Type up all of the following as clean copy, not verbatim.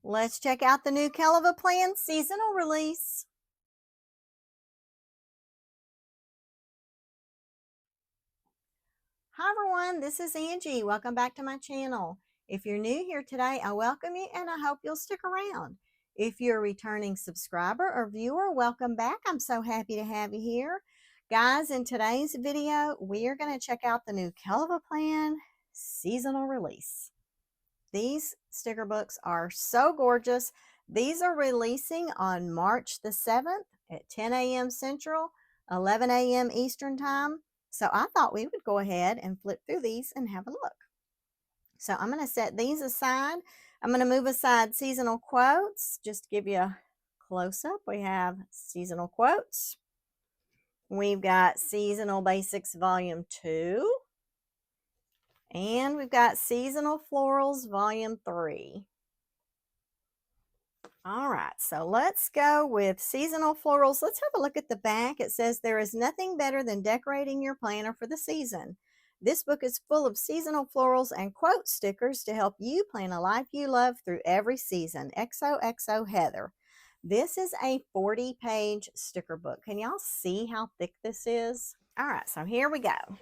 Let's check out the new Kellofaplan seasonal release. Hi everyone, this is Angie. Welcome back to my channel. If you're new here today, I welcome you and I hope you'll stick around. If you're a returning subscriber or viewer, welcome back. I'm so happy to have you here. Guys, in today's video, we are going to check out the new Kellofaplan seasonal release. These sticker books are so gorgeous. These are releasing on March the 7th at 10 a.m. Central, 11 a.m. Eastern Time. So I thought we would go ahead and flip through these and have a look. So I'm going to set these aside. I'm going to move aside seasonal quotes. Just to give you a close-up, we have seasonal quotes. We've got Seasonal Basics Volume 2. And we've got Seasonal Florals Volume 3. All right, so let's go with Seasonal Florals. Let's have a look at the back. It says, there is nothing better than decorating your planner for the season. This book is full of seasonal florals and quote stickers to help you plan a life you love through every season. XOXO Heather. This is a 40-page sticker book. Can y'all see how thick this is? All right, so here we go.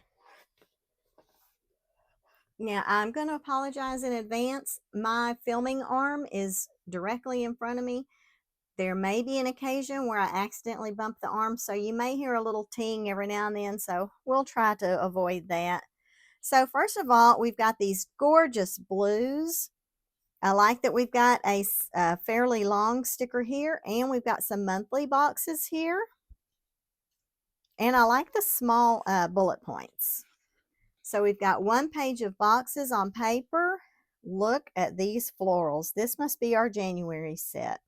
Now, I'm going to apologize in advance. My filming arm is directly in front of me. There may be an occasion where I accidentally bump the arm, so you may hear a little ting every now and then, so we'll try to avoid that. So first of all, we've got these gorgeous blues. I like that we've got a fairly long sticker here, and we've got some monthly boxes here. And I like the small bullet points. So we've got one page of boxes on paper. Look at these florals. This must be our January set.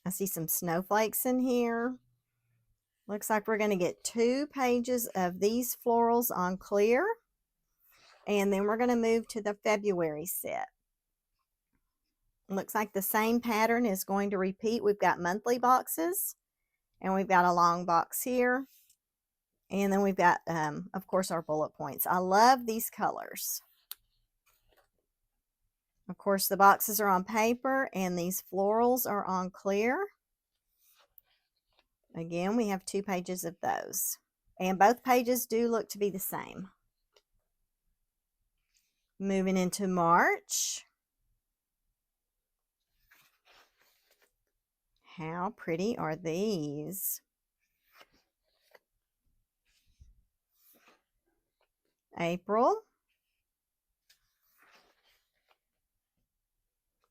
I see some snowflakes in here. Looks like we're going to get 2 pages of these florals on clear. And then we're going to move to the February set. Looks like the same pattern is going to repeat. We've got monthly boxes. And we've got a long box here. And then we've got, of course, our bullet points. I love these colors. Of course, the boxes are on paper and these florals are on clear. Again, we have 2 pages of those. And both pages do look to be the same. Moving into March. How pretty are these? April.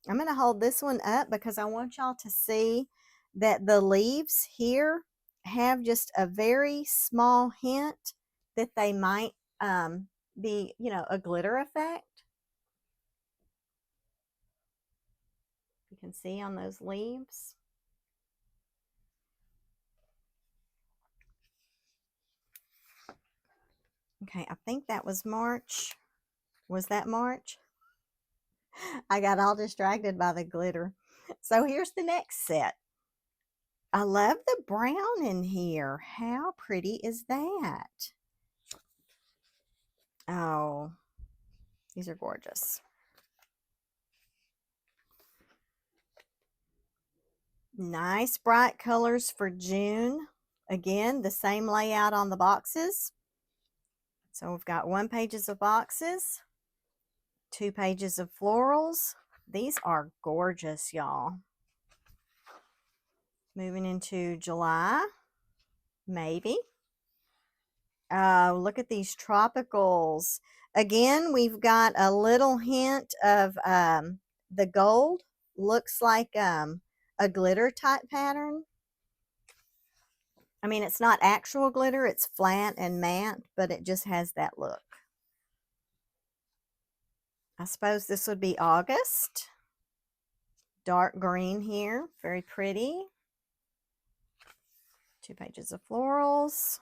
I'm going to hold this one up because I want y'all to see that the leaves here have just a very small hint that they might be, a glitter effect. You can see on those leaves. Okay, I think that was March. Was that March? I got all distracted by the glitter. So here's the next set. I love the brown in here. How pretty is that? Oh, these are gorgeous. Nice bright colors for June. Again, the same layout on the boxes. So we've got 1 pages of boxes, 2 pages of florals. These are gorgeous, y'all. Moving into July, maybe. Oh, look at these tropicals. Again, we've got a little hint of the gold. Looks like a glitter type pattern. I mean, it's not actual glitter. It's flat and matte, but it just has that look. I suppose this would be August. Dark green here. Very pretty. 2 pages of florals.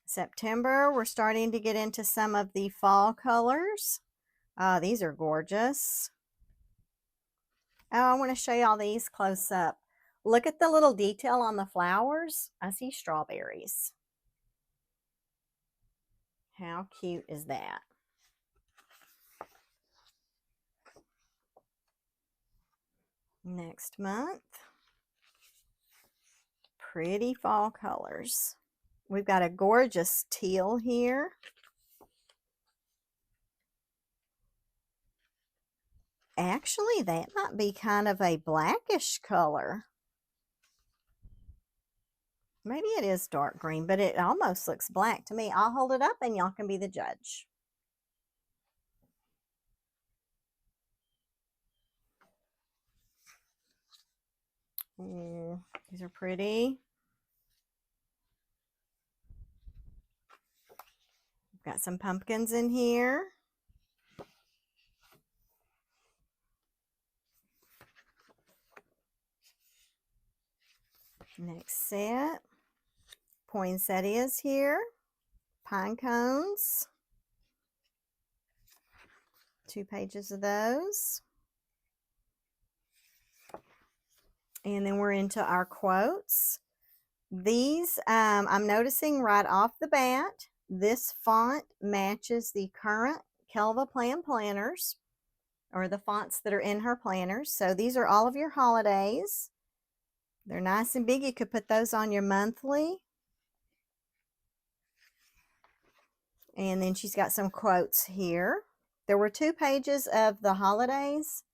September, we're starting to get into some of the fall colors. These are gorgeous. Oh, I want to show you all these close up. Look at the little detail on the flowers. I see strawberries. How cute is that? Next month, pretty fall colors. We've got a gorgeous teal here. Actually, that might be kind of a blackish color. Maybe it is dark green, but it almost looks black to me. I'll hold it up and y'all can be the judge. Ooh, these are pretty. Got some pumpkins in here. Next set, poinsettias here, pine cones, 2 pages of those. And then we're into our quotes. These, I'm noticing right off the bat, this font matches the current Kellofaplan planners, or the fonts that are in her planners. So these are all of your holidays. They're nice and big. You could put those on your monthly. And then she's got some quotes here. There were 2 pages of the holidays.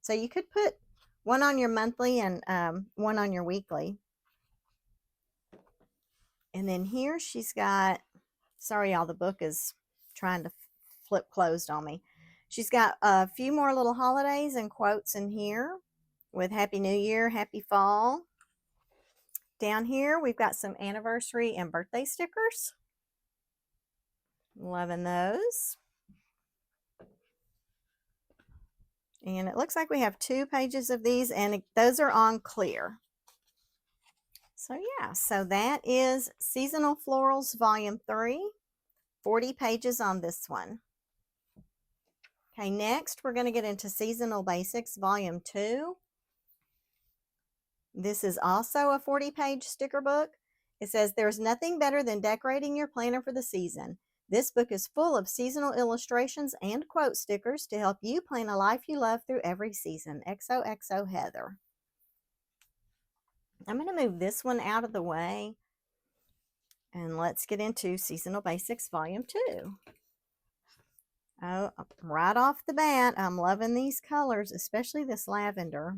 So you could put one on your monthly and one on your weekly. And then here she's got, sorry y'all, the book is trying to flip closed on me. She's got a few more little holidays and quotes in here with Happy New Year, Happy Fall. Down here, we've got some anniversary and birthday stickers. Loving those. And it looks like we have 2 pages of these, and those are on clear. So yeah, so that is Seasonal Florals Volume 3, 40 pages on this one. Okay, next we're going to get into Seasonal Basics Volume 2. This is also a 40-page sticker book. It says, there's nothing better than decorating your planner for the season. This book is full of seasonal illustrations and quote stickers to help you plan a life you love through every season. XOXO Heather. I'm going to move this one out of the way, and let's get into Seasonal Basics Volume 2. Oh, right off the bat, I'm loving these colors, especially this lavender.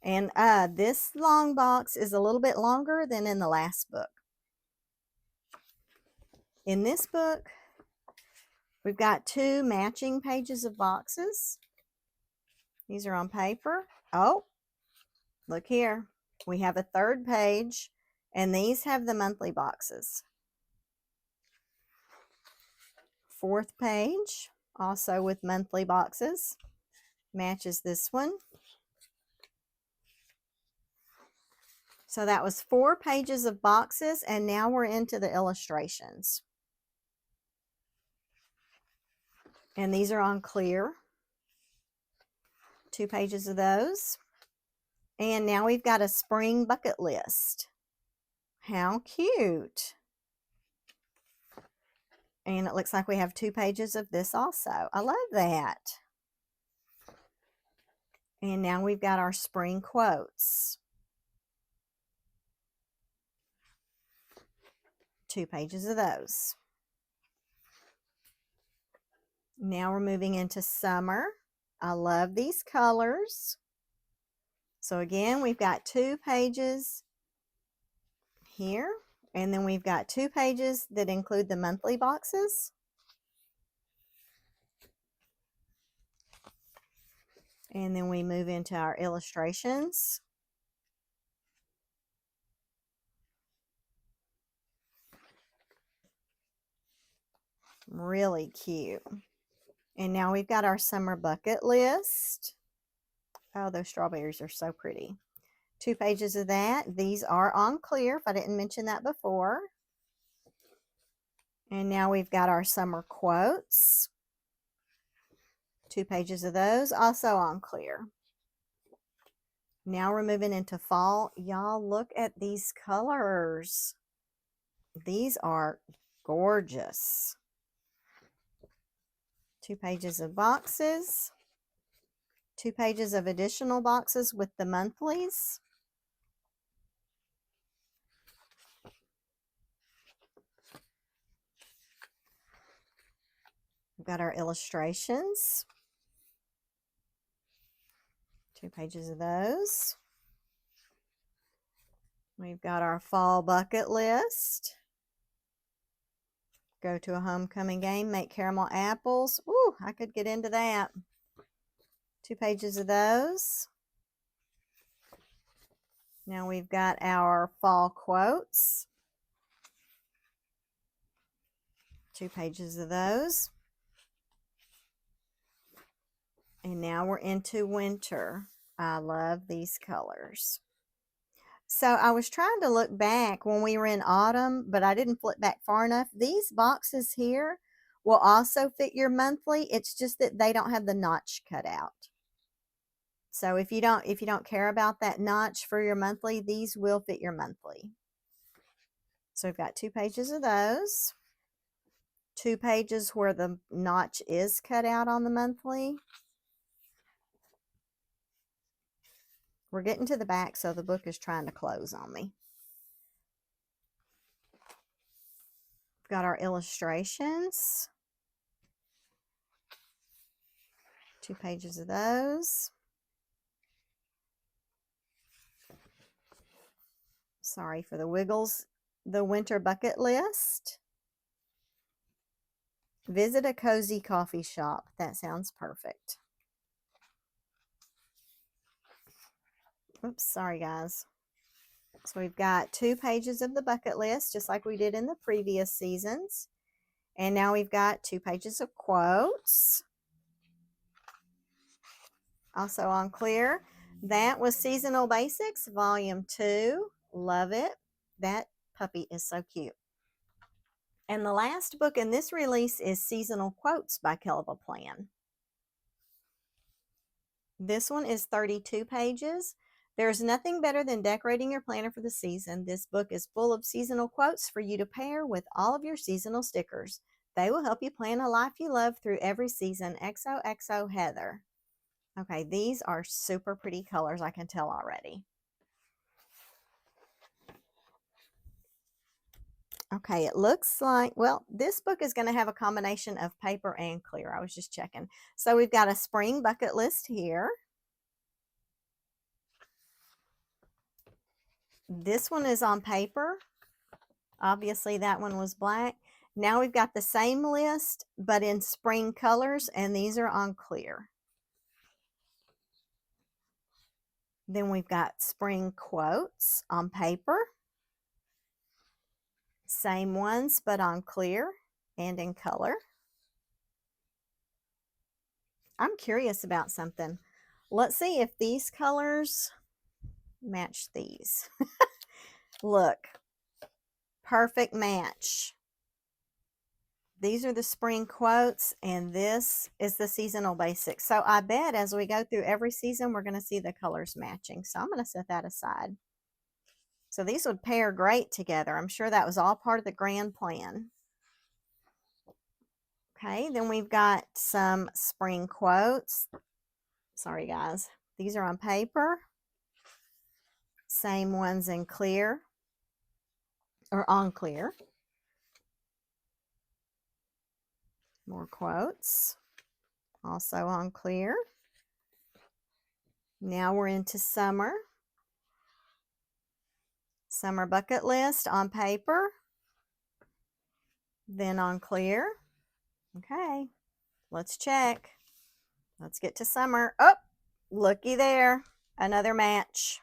And this long box is a little bit longer than in the last book. In this book, we've got 2 matching pages of boxes. These are on paper. Oh, look here. We have a 3rd page, and these have the monthly boxes. 4th page, also with monthly boxes, matches this one. So that was 4 pages of boxes, and now we're into the illustrations. And these are on clear. 2 pages of those. And now we've got a spring bucket list. How cute. And it looks like we have 2 pages of this also. I love that. And now we've got our spring quotes. 2 pages of those. Now we're moving into summer. I love these colors. So again, we've got 2 pages here, and then we've got 2 pages that include the monthly boxes. And then we move into our illustrations. Really cute. And now we've got our summer bucket list. Oh, those strawberries are so pretty. 2 pages of that. These are on clear, if I didn't mention that before. And now we've got our summer quotes. 2 pages of those, also on clear. Now we're moving into fall. Y'all, look at these colors. These are gorgeous. 2 pages of boxes. 2 pages of additional boxes with the monthlies. We've got our illustrations. 2 pages of those. We've got our fall bucket list. Go to a homecoming game, make caramel apples. Ooh, I could get into that. 2 pages of those. Now we've got our fall quotes. 2 pages of those. And now we're into winter. I love these colors. So I was trying to look back when we were in autumn, but I didn't flip back far enough. These boxes here will also fit your monthly. It's just that they don't have the notch cut out. So if you don't care about that notch for your monthly, these will fit your monthly. So we've got 2 pages of those. 2 pages where the notch is cut out on the monthly. We're getting to the back, so the book is trying to close on me. We've got our illustrations. 2 pages of those. Sorry for the wiggles. The winter bucket list. Visit a cozy coffee shop. That sounds perfect. Oops, sorry guys. So we've got 2 pages of the bucket list, just like we did in the previous seasons. And now we've got 2 pages of quotes. Also on clear. That was Seasonal Basics, Volume 2. Love it. That puppy is so cute. And the last book in this release is Seasonal Quotes by Kellofaplan. This one is 32 pages. There's nothing better than decorating your planner for the season. This book is full of seasonal quotes for you to pair with all of your seasonal stickers. They will help you plan a life you love through every season. XOXO Heather. Okay, these are super pretty colors, I can tell already. Okay, it looks like, well, this book is going to have a combination of paper and clear. I was just checking. So we've got a spring bucket list here. This one is on paper. Obviously, that one was black. Now we've got the same list, but in spring colors, and these are on clear. Then we've got spring quotes on paper. Same ones, but on clear and in color. I'm curious about something. Let's see if these colors match these. Look, perfect match. These are the spring quotes, and this is the seasonal basics. So I bet as we go through every season, we're going to see the colors matching. So I'm going to set that aside. So these would pair great together. I'm sure that was all part of the grand plan. Okay, then we've got some spring quotes. Sorry, guys. These are on paper. Same ones in clear or on clear. More quotes. Also on clear. Now we're into summer. Summer bucket list on paper. Then on clear. Okay, let's check. Let's get to summer. Oh, looky there. Another match.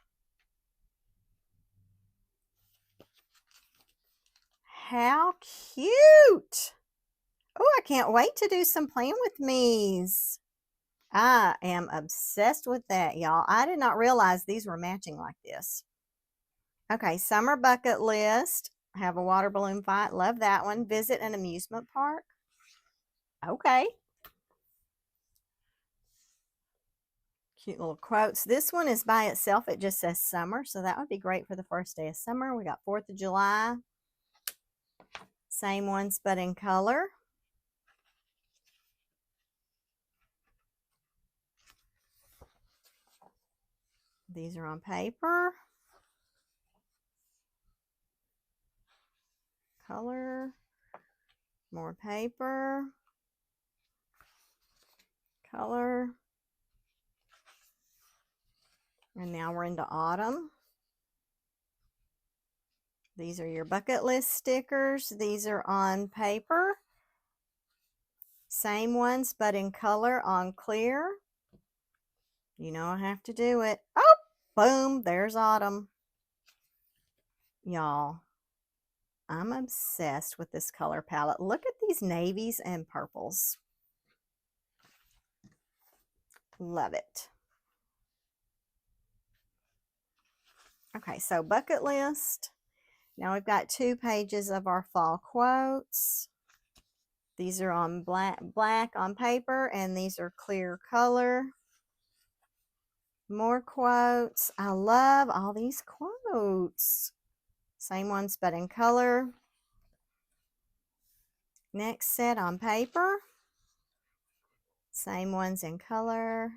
How cute. Oh, I can't wait to do some Plan With Me's. I am obsessed with that, y'all. I did not realize these were matching like this. Okay, summer bucket list. Have a water balloon fight. Love that one. Visit an amusement park. Okay. Cute little quotes. This one is by itself. It just says summer, so that would be great for the first day of summer. We got 4th of July. Same ones, but in color. These are on paper. Color. More paper. Color. And now we're into autumn. These are your bucket list stickers. These are on paper. Same ones, but in color on clear. You know I have to do it. Oh, boom, there's autumn. Y'all, I'm obsessed with this color palette. Look at these navies and purples. Love it. Okay, so bucket list. Now we've got 2 pages of our fall quotes. These are on black on paper, and these are clear color. More quotes. I love all these quotes. Same ones, but in color. Next set on paper. Same ones in color.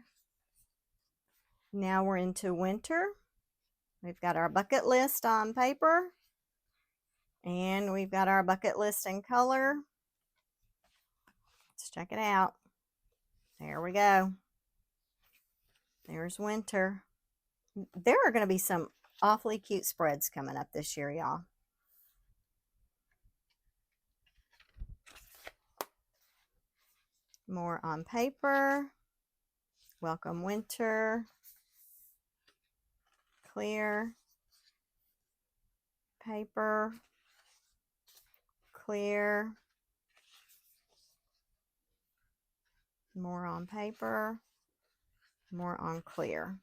Now we're into winter. We've got our bucket list on paper. And we've got our bucket list in color. Let's check it out. There we go. There's winter. There are going to be some awfully cute spreads coming up this year, y'all. More on paper. Welcome winter. Clear. Paper. Clear. More on paper. More on clear.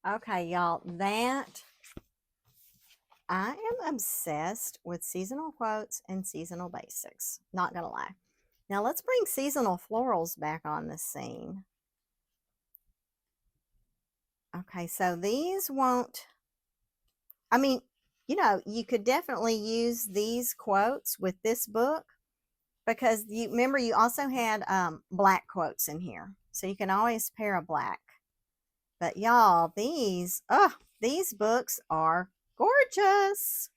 Okay, y'all, that I am obsessed with seasonal quotes and seasonal basics. Not gonna lie. Now let's bring seasonal florals back on the scene. Okay, so these won't, I mean, you know, you could definitely use these quotes with this book because you remember you also had black quotes in here. So you can always pair a black. But y'all, these books are gorgeous.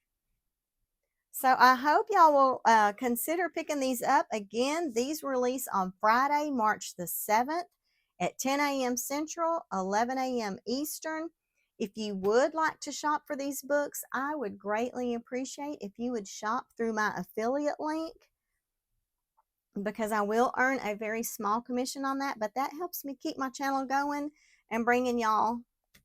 So I hope y'all will consider picking these up. Again, these release on Friday, March the 7th at 10 a.m. Central, 11 a.m. Eastern. If you would like to shop for these books, I would greatly appreciate if you would shop through my affiliate link because I will earn a very small commission on that, but that helps me keep my channel going and bringing y'all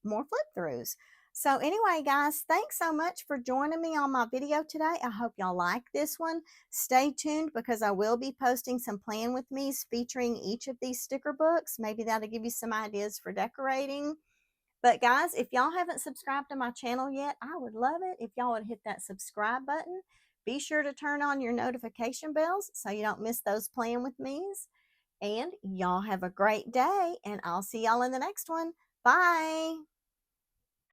more flip throughs. So anyway, guys, thanks so much for joining me on my video today. I hope y'all like this one. Stay tuned because I will be posting some Plan With Me's featuring each of these sticker books. Maybe that'll give you some ideas for decorating. But guys, if y'all haven't subscribed to my channel yet, I would love it if y'all would hit that subscribe button. Be sure to turn on your notification bells so you don't miss those Plan With Me's. And y'all have a great day, and I'll see y'all in the next one. Bye.